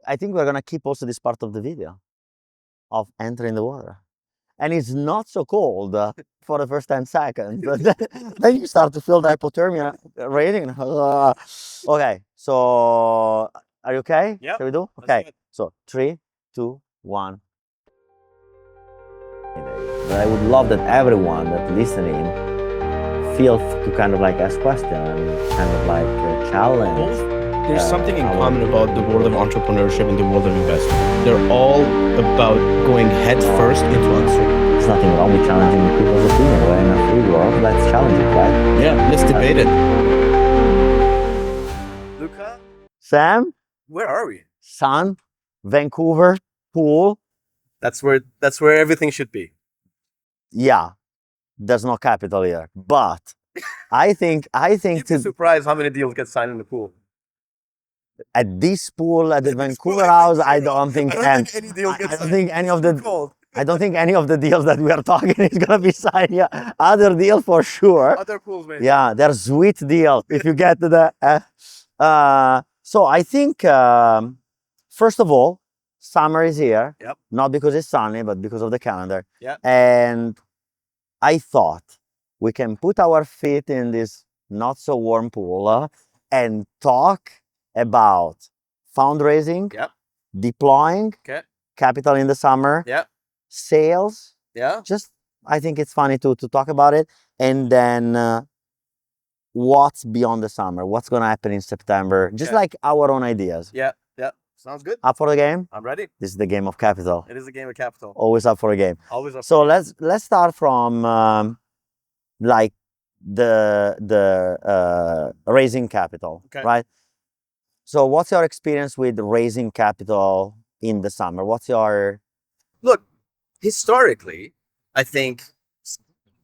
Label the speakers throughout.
Speaker 1: I think we're gonna keep also this part of the video of entering the water. And it's not so cold for the first 10 seconds. But then you start to feel the hypothermia rating. Okay, so are you okay?
Speaker 2: Yep,
Speaker 1: Shall we do?
Speaker 2: let's
Speaker 1: Okay,
Speaker 2: do it.
Speaker 1: so 3, 2, 1. But I would love that everyone that listening feel to kind of like ask questions and kind of like challenge.
Speaker 2: There's something in common about the world of entrepreneurship and the world of investing. They're all about going head first into uncertainty.
Speaker 1: There's nothing wrong with challenging people's opinion. We're in a free world. Let's challenge it, right?
Speaker 2: Yeah, let's debate it. Luca,
Speaker 1: Sam,
Speaker 2: where are we?
Speaker 1: sun, Vancouver, pool.
Speaker 2: That's where everything should be.
Speaker 1: Yeah, there's no capital here, but I think
Speaker 2: You'd be surprised how many deals get signed in the pool.
Speaker 1: at this pool at the
Speaker 2: At this
Speaker 1: Vancouver
Speaker 2: pool,
Speaker 1: house,
Speaker 2: I
Speaker 1: I don't think
Speaker 2: any deal
Speaker 1: I
Speaker 2: gets
Speaker 1: don't
Speaker 2: signed.
Speaker 1: think any of the
Speaker 2: Cold.
Speaker 1: I don't think any of the deals that we are talking is gonna be signed. Yeah, other deals for sure.
Speaker 2: Other pools, maybe.
Speaker 1: Yeah, they're sweet deal if you get to the. So I think first of all, summer is here.
Speaker 2: Yep.
Speaker 1: Not because it's sunny, but because of the calendar.
Speaker 2: Yep.
Speaker 1: And I thought we can put our feet in this not so warm pool and talk about fundraising,
Speaker 2: Yep.
Speaker 1: deploying
Speaker 2: Okay.
Speaker 1: capital in the summer,
Speaker 2: Yep.
Speaker 1: sales.
Speaker 2: Yeah.
Speaker 1: Just I think it's funny to talk about it, and then what's beyond the summer, what's going to happen in September, just
Speaker 2: Okay.
Speaker 1: like our own ideas.
Speaker 2: Yeah. Yeah. Sounds good.
Speaker 1: Up for the game?
Speaker 2: I'm ready.
Speaker 1: This is the game of capital.
Speaker 2: It is a game of capital.
Speaker 1: Always up for a game.
Speaker 2: Always up.
Speaker 1: So let's start from like the raising capital,
Speaker 2: Okay.
Speaker 1: right? So what's your experience with raising capital in the summer? What's your
Speaker 2: Look, historically, I think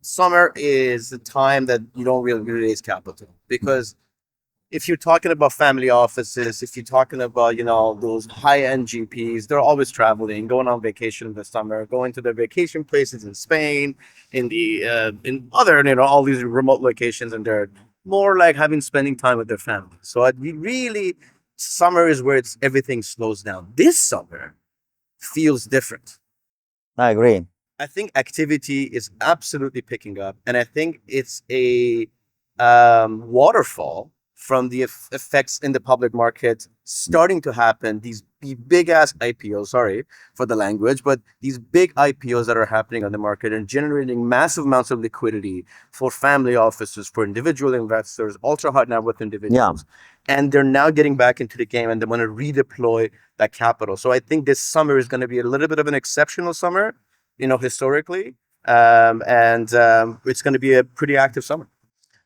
Speaker 2: summer is the time that you don't really raise capital, because if you're talking about family offices, if you're talking about, those high-end GPs, they're always traveling, going on vacation in the summer, going to their vacation places in Spain, in other, all these remote locations, and they're more like spending time with their family. So summer is where everything slows down. This summer feels different.
Speaker 1: I agree.
Speaker 2: I think activity is absolutely picking up, and I think it's a waterfall from the effects in the public market starting to happen. These big ass IPOs, sorry for the language, but these big IPOs that are happening on the market and generating massive amounts of liquidity for family offices, for individual investors, ultra high net worth individuals. Yeah. And they're now getting back into the game, and they want to redeploy that capital. So I think this summer is going to be a little bit of an exceptional summer, historically. It's going to be a pretty active summer.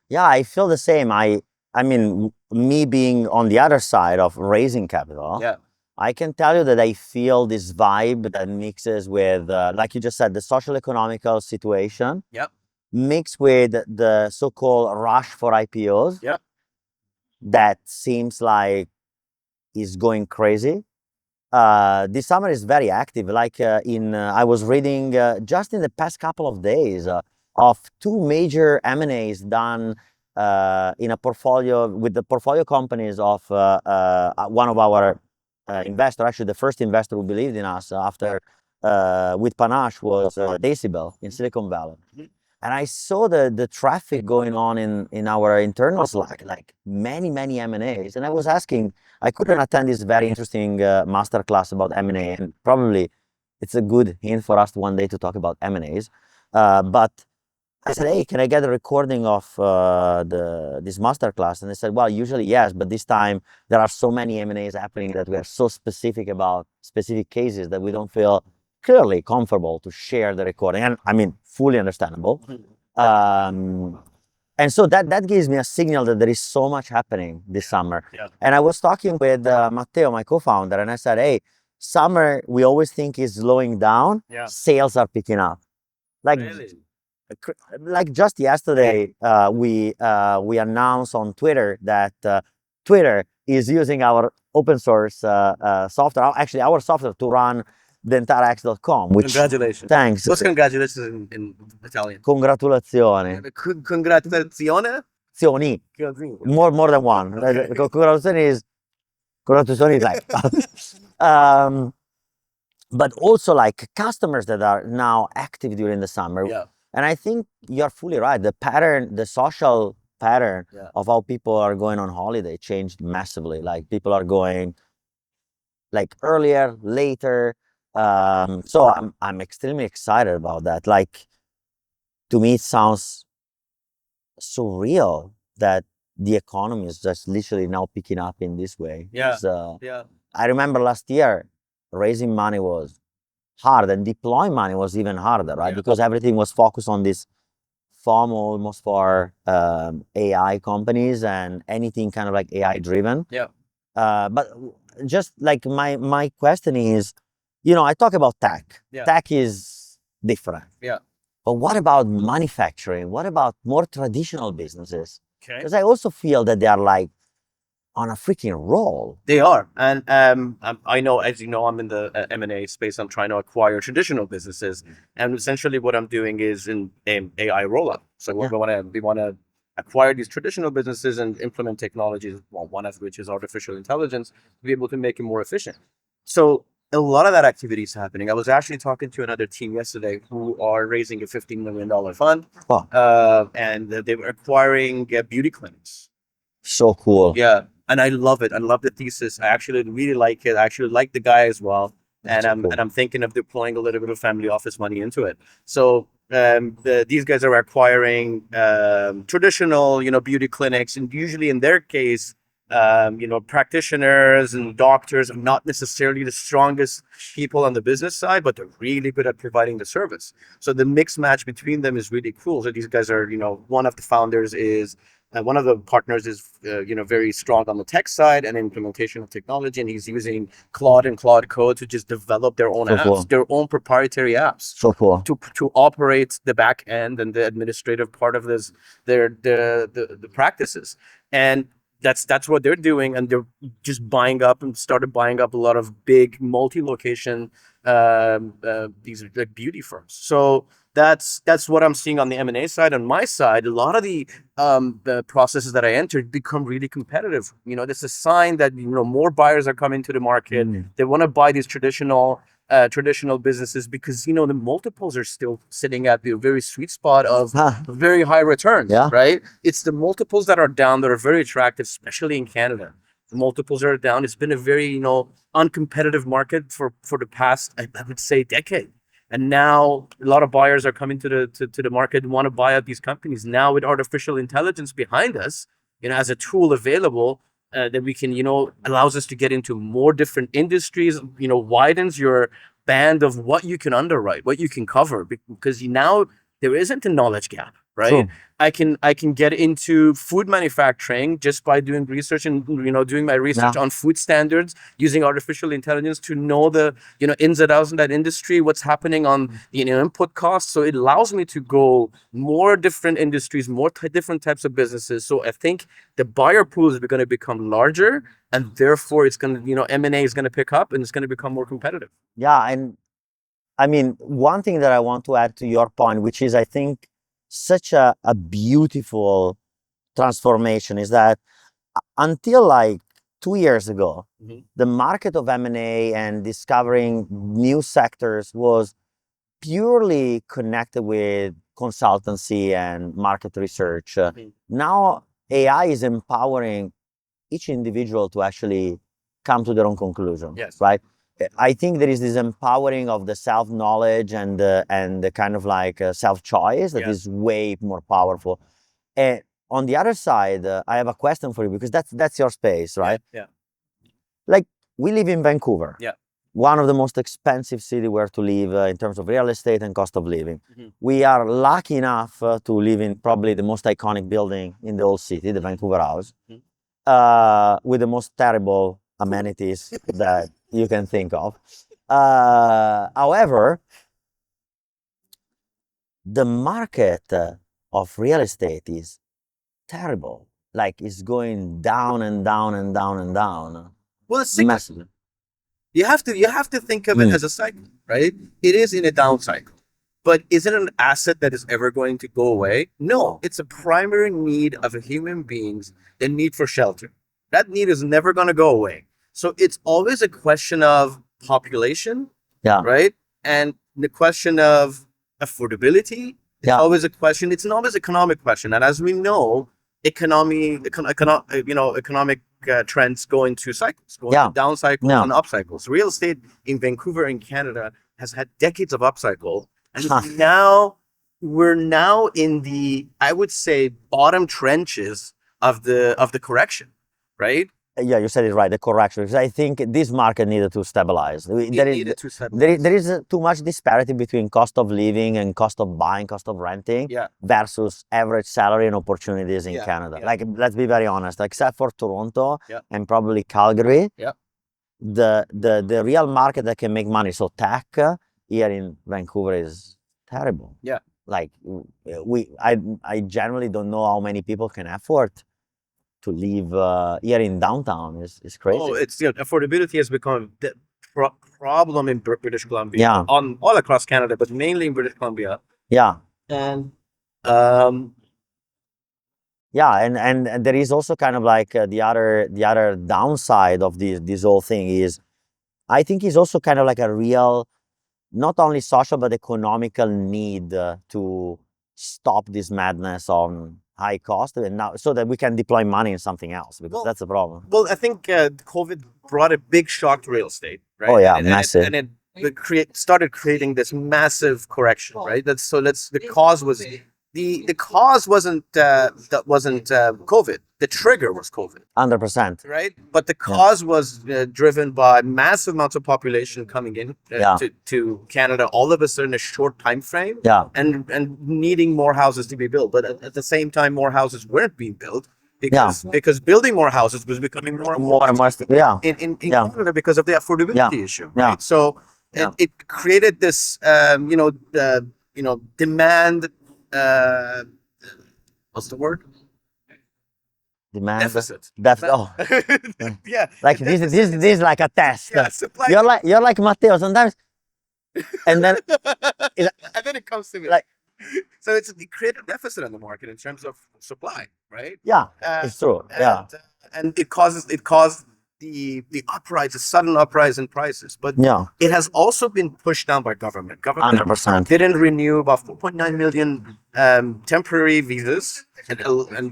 Speaker 1: Yeah, I feel the same. I mean, me being on the other side of raising capital,
Speaker 2: Yeah.
Speaker 1: I can tell you that I feel this vibe that mixes with, like you just said, the social economical situation.
Speaker 2: Yep.
Speaker 1: Mixed with the so-called rush for IPOs.
Speaker 2: Yep.
Speaker 1: That seems like is going crazy. This summer is very active. Like I was reading just in the past couple of days of 2 major M&As done in a portfolio with the portfolio companies of one of our investors. Actually, the first investor who believed in us after with Panache was Decibel in Silicon Valley. Mm-hmm. And I saw the traffic going on in our internal Slack, like many M&As. And I was asking, I couldn't attend this very interesting masterclass about M&A, and probably it's a good hint for us one day to talk about M&As. But I said, hey, can I get a recording of this masterclass? And they said, well, usually yes, but this time there are so many M&As happening that we are so specific about specific cases that we don't feel clearly comfortable to share the recording. And I mean, fully understandable. And so that gives me a signal that there is so much happening this summer. Yeah. And I was talking with Matteo, my co-founder, and I said, hey, summer we always think is slowing down. Yeah. Sales are picking up. Like, really? Like just yesterday, we announced on Twitter that Twitter is using our open source software, actually our software, to run the entire X.com.
Speaker 2: Congratulations.
Speaker 1: Thanks.
Speaker 2: What's congratulations in Italian?
Speaker 1: Congratulazioni.
Speaker 2: Congratulazione?
Speaker 1: More than one. Congratulazione is congratulations, like, but also like customers that are now active during the summer.
Speaker 2: Yeah.
Speaker 1: And I think you're fully right. The pattern, the social pattern
Speaker 2: Yeah.
Speaker 1: of how people are going on holiday changed massively. Like people are going like earlier, later. So I'm extremely excited about that. Like to me, it sounds surreal that the economy is just literally now picking up in this way.
Speaker 2: Yeah.
Speaker 1: So
Speaker 2: Yeah.
Speaker 1: I remember last year raising money was hard and deploying money was even harder, right?
Speaker 2: Yeah.
Speaker 1: Because everything was focused on this FOMO almost for AI companies and anything kind of like AI driven.
Speaker 2: Yeah.
Speaker 1: But just like my question is, I talk about tech.
Speaker 2: Yeah.
Speaker 1: Tech is different.
Speaker 2: Yeah.
Speaker 1: But what about manufacturing? What about more traditional businesses?
Speaker 2: Okay.
Speaker 1: Because I also feel that they are like on a freaking roll.
Speaker 2: They are, and I know, as you know, I'm in the M&A space. I'm trying to acquire traditional businesses, and essentially what I'm doing is in AI rollup. So
Speaker 1: Yeah.
Speaker 2: we want to acquire these traditional businesses and implement technologies. Well, one of which is artificial intelligence to be able to make it more efficient. So a lot of that activity is happening. I was actually talking to another team yesterday who are raising a $15 million fund,
Speaker 1: Wow.
Speaker 2: and they were acquiring beauty clinics.
Speaker 1: So cool.
Speaker 2: Yeah, and I love it. I love the thesis. I actually really like it. I actually like the guy as well,
Speaker 1: That's so cool.
Speaker 2: and I'm thinking of deploying a little bit of family office money into it. So these guys are acquiring traditional, beauty clinics, and usually in their case, practitioners and doctors are not necessarily the strongest people on the business side, but they're really good at providing the service. So the mix match between them is really cool. So these guys are, one of the founders is one of the partners is, very strong on the tech side and implementation of technology, and he's using Claude and Claude Code to just develop their own
Speaker 1: So
Speaker 2: apps,
Speaker 1: cool.
Speaker 2: their own proprietary apps
Speaker 1: So cool.
Speaker 2: to operate the back end and the administrative part of this, the practices, and that's what they're doing, and they're just started buying up a lot of big multi-location these like beauty firms. So that's what I'm seeing on the M&A side. On my side, a lot of the processes that I entered become really competitive. That's a sign that more buyers are coming to the market. They want to buy these traditional businesses because the multiples are still sitting at the very sweet spot of very high returns.
Speaker 1: Yeah.
Speaker 2: Right? It's the multiples that are down that are very attractive, especially in Canada. The multiples are down. It's been a very uncompetitive market for the past, I would say, decade. And now a lot of buyers are coming to the market and want to buy up these companies. Now with artificial intelligence behind us, as a tool available, that we can, allows us to get into more different industries, widens your band of what you can underwrite, what you can cover, because now there isn't a knowledge gap, right?
Speaker 1: True.
Speaker 2: I can get into food manufacturing just by doing research and doing my research on food standards, using artificial intelligence to know the ins and outs in that industry, what's happening on input costs. So it allows me to go more different industries, more different types of businesses. So I think the buyer pools are going to become larger, and therefore it's going to M&A is going to pick up and it's going to become more competitive.
Speaker 1: Yeah, and I mean, one thing that I want to add to your point, which is I think such a beautiful transformation, is that until like 2 years ago, the market of M&A and discovering new sectors was purely connected with consultancy and market research. Now AI is empowering each individual to actually come to their own conclusion.
Speaker 2: Yes.
Speaker 1: Right? I think there is this empowering of the self-knowledge and the kind of like self-choice that is way more powerful. And on the other side, I have a question for you, because that's your space, right?
Speaker 2: Yeah.
Speaker 1: Like, we live in Vancouver.
Speaker 2: Yeah.
Speaker 1: One of the most expensive city where to live in terms of real estate and cost of living. We are lucky enough to live in probably the most iconic building in the whole city, the Vancouver House, with the most terrible amenities that you can think of. However, the market of real estate is terrible. Like, it's going down and down and down and down.
Speaker 2: Well, it's
Speaker 1: massively.
Speaker 2: You have to think of it as a cycle, right? It is in a down cycle. But is it an asset that is ever going to go away? No, it's a primary need of a human being's, the need for shelter. That need is never going to go away. So it's always a question of population,
Speaker 1: Yeah.
Speaker 2: right? And the question of affordability. It's
Speaker 1: Yeah.
Speaker 2: always a question. It's an always economic question. And as we know, economic trends go into cycles, go
Speaker 1: Yeah.
Speaker 2: into down cycles
Speaker 1: Yeah.
Speaker 2: and up cycles. Real estate in Vancouver in Canada has had decades of upcycle, and we're now in the, I would say, bottom trenches of the correction, right?
Speaker 1: Yeah, you said it right, the correction. Because I think this market needed to stabilize.
Speaker 2: It needed to stabilize.
Speaker 1: There is too much disparity between cost of living and cost of buying, cost of renting,
Speaker 2: Yeah.
Speaker 1: versus average salary and opportunities in
Speaker 2: Yeah,
Speaker 1: Canada.
Speaker 2: yeah.
Speaker 1: Like, let's be very honest, except for Toronto
Speaker 2: Yeah.
Speaker 1: and probably Calgary,
Speaker 2: Yeah.
Speaker 1: the real market that can make money, so tech here in Vancouver is terrible.
Speaker 2: Yeah.
Speaker 1: Like, I generally don't know how many people can afford to live here in downtown. Is crazy.
Speaker 2: Oh, it's, affordability has become the problem in British Columbia,
Speaker 1: Yeah.
Speaker 2: on all across Canada, but mainly in British Columbia.
Speaker 1: Yeah.
Speaker 2: And
Speaker 1: Yeah, and there is also kind of like the other downside of this whole thing is, I think, is also kind of like a real, not only social but economical need to stop this madness on high cost, and now so that we can deploy money in something else, because that's the problem.
Speaker 2: well, I think COVID brought a big shock to real estate, right?
Speaker 1: Oh yeah,
Speaker 2: and
Speaker 1: massive.
Speaker 2: it started creating this massive correction, right? The cause was the cause wasn't COVID. The trigger was COVID,
Speaker 1: 100%.
Speaker 2: right? But the cause was driven by massive amounts of population coming in to Canada all of a sudden, a short time frame,
Speaker 1: Yeah.
Speaker 2: and needing more houses to be built. But at the same time, more houses weren't being built because building more houses was becoming more and more
Speaker 1: Yeah.
Speaker 2: in Canada because of the affordability issue, right?
Speaker 1: Yeah.
Speaker 2: So it created this demand. What's the word?
Speaker 1: Demand
Speaker 2: Deficit.
Speaker 1: Oh,
Speaker 2: Yeah.
Speaker 1: like this is like a test.
Speaker 2: Yeah, supply.
Speaker 1: You're like Matteo sometimes, and then
Speaker 2: and then it comes to me.
Speaker 1: like,
Speaker 2: so it created a deficit in the market in terms of supply, right?
Speaker 1: yeah, it's true. Yeah.
Speaker 2: And it caused the uprise, the sudden uprise in prices. But
Speaker 1: Yeah.
Speaker 2: it has also been pushed down by government. Government
Speaker 1: 100%.
Speaker 2: didn't renew about 4.9 million temporary visas, and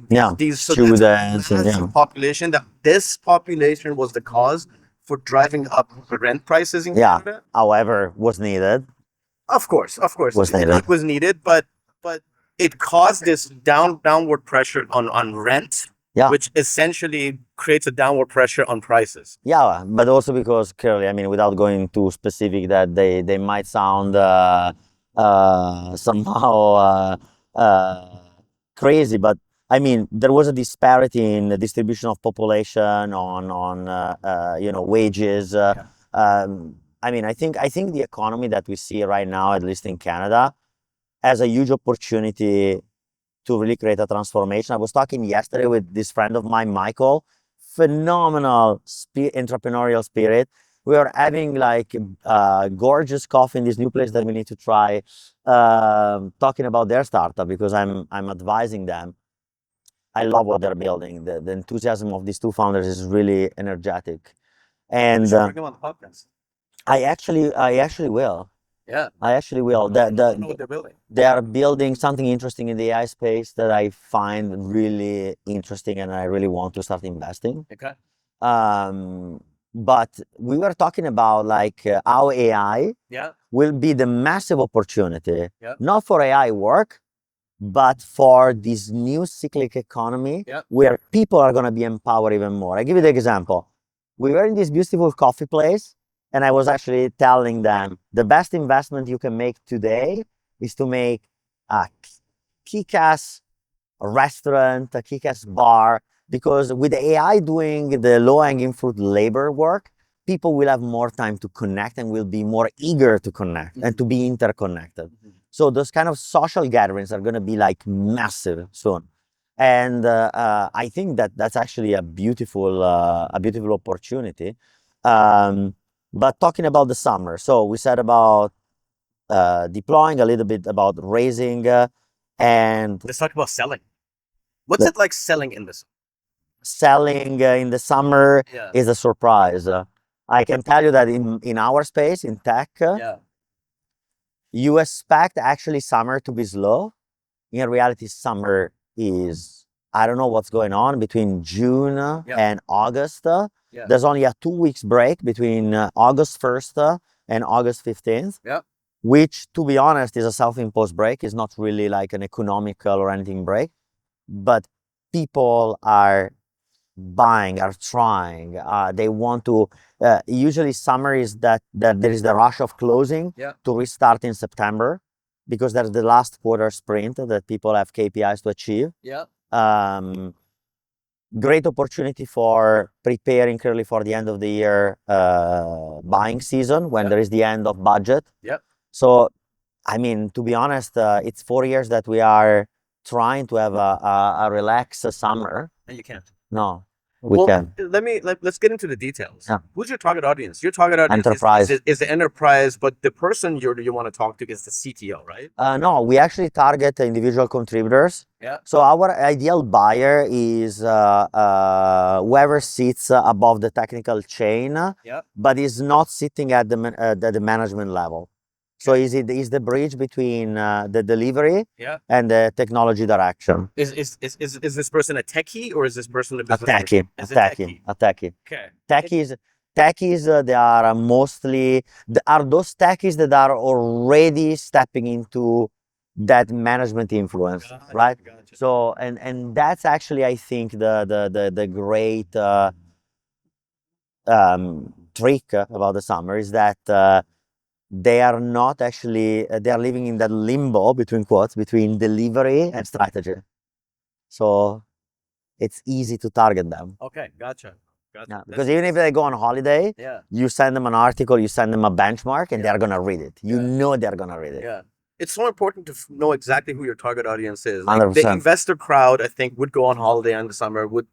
Speaker 1: Yeah.
Speaker 2: these
Speaker 1: Students
Speaker 2: that's a
Speaker 1: and,
Speaker 2: massive population. This population was the cause for driving up rent prices in
Speaker 1: Yeah.
Speaker 2: Canada.
Speaker 1: However, was needed.
Speaker 2: Of course,
Speaker 1: Was needed.
Speaker 2: it was needed, but it caused this downward pressure on rent,
Speaker 1: Yeah.
Speaker 2: which essentially creates a downward pressure on prices.
Speaker 1: Yeah, but also because clearly, I mean, without going too specific, that they might sound somehow crazy, but I mean, there was a disparity in the distribution of population on wages. I mean, I think the economy that we see right now, at least in Canada, has a huge opportunity to really create a transformation. I was talking yesterday with this friend of mine, Michael, phenomenal entrepreneurial spirit. We are having like gorgeous coffee in this new place that we need to try, talking about their startup, because I'm advising them. I love what they're building. The enthusiasm of these two founders is really energetic. And
Speaker 2: Bring them on the podcast.
Speaker 1: I actually will.
Speaker 2: Yeah.
Speaker 1: I actually will.
Speaker 2: I don't know what they're building.
Speaker 1: They are building something interesting in the AI space that I find really interesting, and I really want to start investing.
Speaker 2: Okay.
Speaker 1: But we were talking about like how AI will be the massive opportunity, not for AI work, but for this new cyclic economy where people are going to be empowered even more. I give you the example. We were in this beautiful coffee place, and I was actually telling them the best investment you can make today is to make a kick-ass restaurant, a kick-ass bar, because with AI doing the low-hanging fruit labor work, people will have more time to connect and will be more eager to connect and to be interconnected. So those kind of social gatherings are going to be like massive soon. And I think that's actually a beautiful opportunity. But talking about the summer, so we said about deploying, a little bit about raising, and
Speaker 2: let's talk about selling. What's it like selling in this?
Speaker 1: selling in the summer
Speaker 2: Yeah.
Speaker 1: is a surprise. I can tell you that in our space, in tech,
Speaker 2: Yeah.
Speaker 1: you expect actually summer to be slow. In reality, summer is, I don't know what's going on between June
Speaker 2: Yeah.
Speaker 1: and August.
Speaker 2: Yeah.
Speaker 1: There's only a 2 weeks break between August 1st and August 15th,
Speaker 2: Yeah.
Speaker 1: which, to be honest, is a self-imposed break. It's not really like an economical or anything break, but people are buying, are trying. They want to. Usually, summer is that there is the rush of closing
Speaker 2: Yeah.
Speaker 1: to restart in September because that's the last quarter sprint that people have KPIs to achieve.
Speaker 2: Yeah.
Speaker 1: Great opportunity for preparing clearly for the end of the year buying season when
Speaker 2: Yeah.
Speaker 1: there is the end of budget.
Speaker 2: Yeah.
Speaker 1: So, I mean, to be honest, it's 4 years that we are trying to have a relaxed summer.
Speaker 2: And you can't.
Speaker 1: No, we
Speaker 2: Well,
Speaker 1: can.
Speaker 2: let's get into the details.
Speaker 1: Yeah.
Speaker 2: Who's your target audience? Your target audience
Speaker 1: Enterprise.
Speaker 2: is the enterprise, but the person you want to talk to is the CTO, right?
Speaker 1: No, we actually target individual contributors.
Speaker 2: Yeah.
Speaker 1: So our ideal buyer is whoever sits above the technical chain,
Speaker 2: Yeah.
Speaker 1: but is not sitting at the management level. So is the bridge between the delivery
Speaker 2: Yeah.
Speaker 1: and the technology direction.
Speaker 2: Is this person a techie or is this person a
Speaker 1: A
Speaker 2: business
Speaker 1: techie,
Speaker 2: person? Is it
Speaker 1: a techie.
Speaker 2: Okay.
Speaker 1: Techies, they are mostly, are those techies that are already stepping into that management influence,
Speaker 2: Gotcha,
Speaker 1: right?
Speaker 2: gotcha.
Speaker 1: So, and that's actually, I think, the great trick about the summer is that they are not actually, they are living in that limbo between quotes, between delivery and strategy. So it's easy to target them.
Speaker 2: Okay, gotcha.
Speaker 1: Yeah, because even if they go on holiday,
Speaker 2: Yeah.
Speaker 1: you send them an article, you send them a benchmark, and
Speaker 2: Yeah.
Speaker 1: they're gonna read it. You
Speaker 2: Yeah.
Speaker 1: know they're gonna read it.
Speaker 2: Yeah. It's so important to know exactly who your target audience is. Like,
Speaker 1: 100%.
Speaker 2: the investor crowd, I think, would go on holiday in the summer, would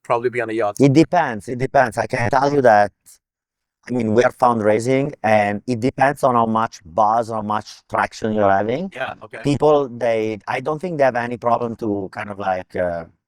Speaker 2: probably be on a yacht.
Speaker 1: It depends. It depends. I can tell you that. I mean, we are fundraising, and it depends on how much buzz, how much traction you're having.
Speaker 2: Yeah, okay.
Speaker 1: People, I don't think they have any problem to kind of like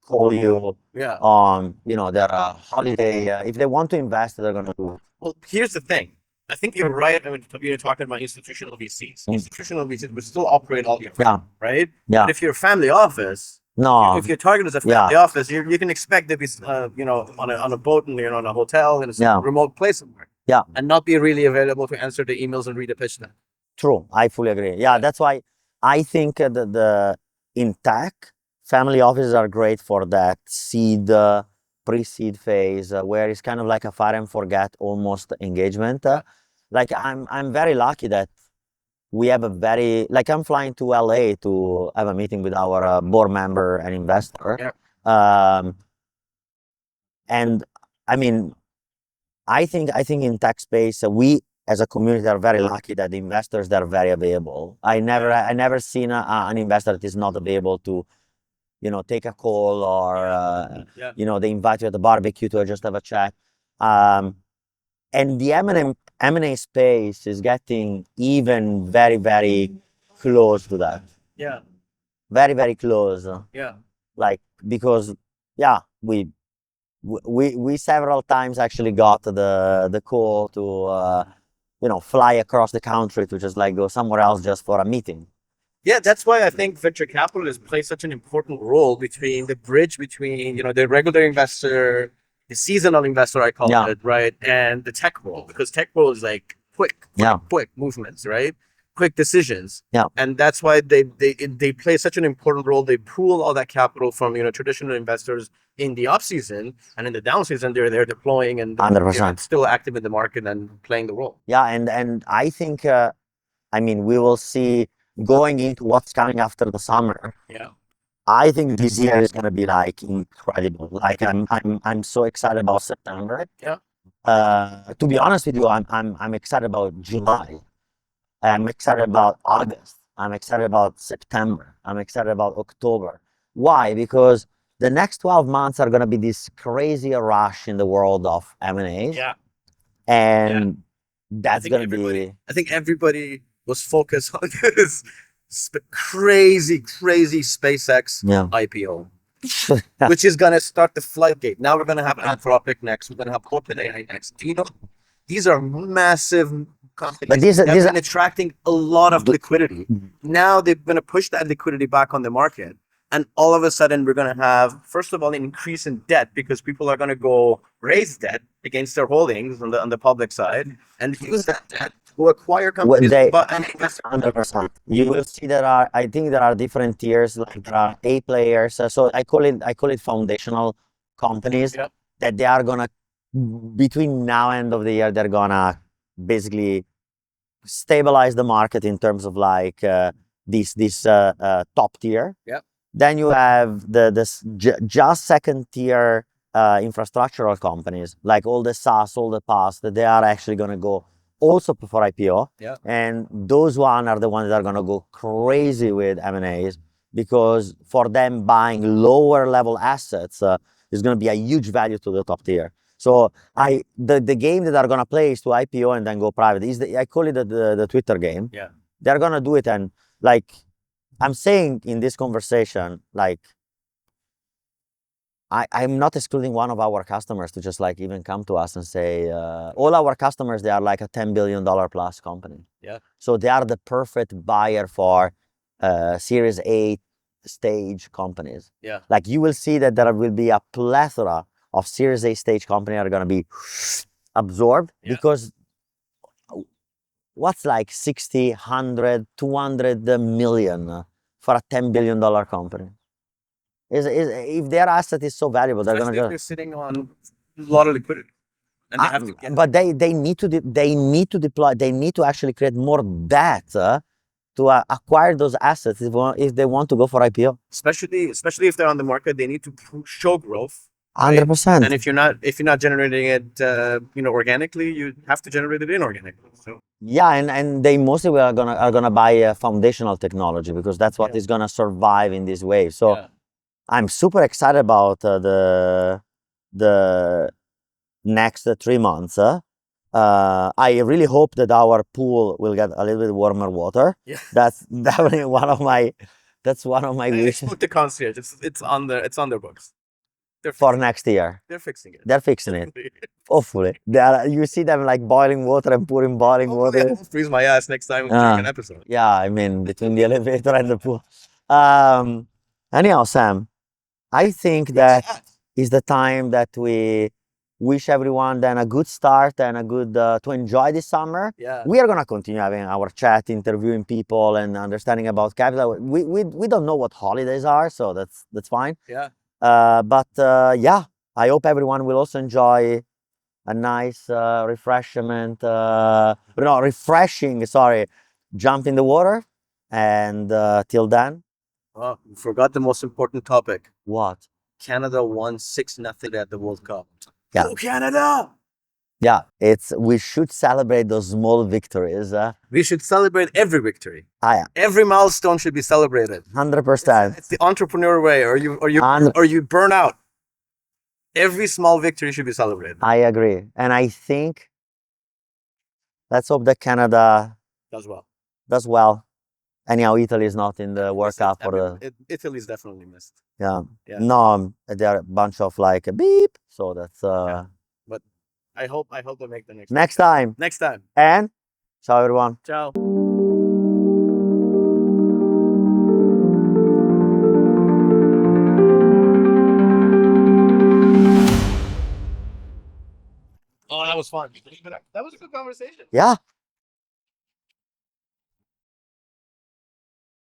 Speaker 1: call you
Speaker 2: Yeah.
Speaker 1: on, their holiday. If they want to invest, they're gonna do it.
Speaker 2: Well, here's the thing. I think you're right. I mean, you're talking about institutional VCs.
Speaker 1: Mm.
Speaker 2: Institutional VCs will still operate all year,
Speaker 1: Yeah,
Speaker 2: right?
Speaker 1: yeah.
Speaker 2: But if you're a family office,
Speaker 1: No,
Speaker 2: if your target is a family office, you can expect to be, on a boat and on a hotel in a
Speaker 1: Yeah.
Speaker 2: remote place somewhere.
Speaker 1: Yeah.
Speaker 2: And not be really available to answer the emails and read a pitch deck.
Speaker 1: True, I fully agree. Yeah, that's why I think the in tech, family offices are great for that seed, pre-seed phase, where it's kind of like a fire and forget almost engagement. Like I'm very lucky that we have a very, like, I'm flying to LA to have a meeting with our board member and investor.
Speaker 2: Yeah.
Speaker 1: And I mean, I think in tech space, we as a community are very lucky that the investors that are very available. I never seen an investor that is not available to, take a call or they invite you at the barbecue to just have a chat. And the M&A space is getting even very, very close to that.
Speaker 2: Yeah.
Speaker 1: Very, very close.
Speaker 2: Yeah.
Speaker 1: Like, because we several times actually got the call to fly across the country to just like go somewhere else just for a meeting.
Speaker 2: Yeah, that's why I think venture capitalists play such an important role between the bridge between, the regular investor, the seasonal investor, I call it, right? And the tech world, because tech world is like quick movements, right? Quick decisions.
Speaker 1: Yeah.
Speaker 2: And that's why they play such an important role. They pool all that capital from, traditional investors in the off season, and in the down season, they're deploying and
Speaker 1: 100%.
Speaker 2: still active in the market and playing the role.
Speaker 1: Yeah. And I think, we will see going into what's coming after the summer.
Speaker 2: Yeah.
Speaker 1: I think this year is going to be like incredible. Like I'm so excited about September.
Speaker 2: Yeah.
Speaker 1: To be honest with you, I'm excited about July. I'm excited about August. I'm excited about September. I'm excited about October. Why? Because the next 12 months are going to be this crazy rush in the world of M&As.
Speaker 2: Yeah.
Speaker 1: And that's going to be...
Speaker 2: I think everybody was focused on this crazy SpaceX IPO. which is going to start the floodgate. Now we're going to have Anthropic next. We're going to have OpenAI next. Do you know, these are massive companies
Speaker 1: But
Speaker 2: that have been attracting a lot of liquidity. Now they're going to push that liquidity back on the market. And all of a sudden, we're going to have, first of all, an increase in debt because people are going to go raise debt against their holdings on the public side and use that debt to acquire companies and invest.
Speaker 1: 100%. You will see I think there are different tiers. Like there are A players. So I call it foundational companies that they are gonna, between now and end of the year, they're gonna basically stabilize the market in terms of like this top tier. Then you have just second tier infrastructural companies, like all the SaaS, all the PaaS, that they are actually going to go also for IPO. And those one are the ones that are going to go crazy with M&As, because for them buying lower level assets is going to be a huge value to the top tier. So the game that are going to play is to IPO and then go private. I call it the Twitter game. They're going to do it, and like I'm saying in this conversation, like I'm not excluding one of our customers to just like even come to us and say, all our customers, they are like a $10 billion plus company. So they are the perfect buyer for Series A stage companies. Like you will see that there will be a plethora of Series A stage companies that are going to be absorbed because what's like 60, 100, 200 million for a $10 billion company? If their asset is so valuable, they're going to go.
Speaker 2: They're sitting on a lot of liquidity. And they have to get
Speaker 1: but they need to deploy, they need to actually create more debt to acquire those assets if they want to go for IPO.
Speaker 2: Especially if they're on the market, they need to show growth.
Speaker 1: 100%.
Speaker 2: And if you're not generating it, organically, you have to generate it inorganically. So
Speaker 1: and they mostly are gonna buy a foundational technology because that's what is gonna survive in this wave. So I'm super excited about the next 3 months. I really hope that our pool will get a little bit warmer water. That's definitely one of my wishes.
Speaker 2: Put the concierge. It's on their books.
Speaker 1: For next year.
Speaker 2: They're fixing it.
Speaker 1: They're fixing it. Hopefully. You see them like boiling water and pouring boiling water.
Speaker 2: I won't freeze my ass next time we take an episode.
Speaker 1: Yeah, I mean, between the elevator and the pool. Anyhow, Sam, I think that is the time that we wish everyone then a good start and a good to enjoy this summer. We are gonna continue having our chat, interviewing people and understanding about capital. We don't know what holidays are, so that's fine. But I hope everyone will also enjoy a nice refreshing jump in the water. And till then.
Speaker 2: Oh, you forgot the most important topic.
Speaker 1: What?
Speaker 2: Canada won 6-0 at the World Cup.
Speaker 1: Yeah.
Speaker 2: Go Canada!
Speaker 1: Yeah, we should celebrate those small victories.
Speaker 2: We should celebrate every victory.
Speaker 1: Yeah.
Speaker 2: Every milestone should be celebrated.
Speaker 1: 100%.
Speaker 2: It's the entrepreneur way, or you burn out. Every small victory should be celebrated.
Speaker 1: I agree, and I think let's hope that Canada does well. Anyhow, Italy is not in the World Cup
Speaker 2: Italy is definitely missed.
Speaker 1: Yeah. No, there are a bunch of like a beep. So that's.
Speaker 2: But I hope they make the
Speaker 1: next time.
Speaker 2: Next time.
Speaker 1: And ciao everyone.
Speaker 2: Ciao. Oh, that was fun. That was a good conversation.
Speaker 1: Yeah.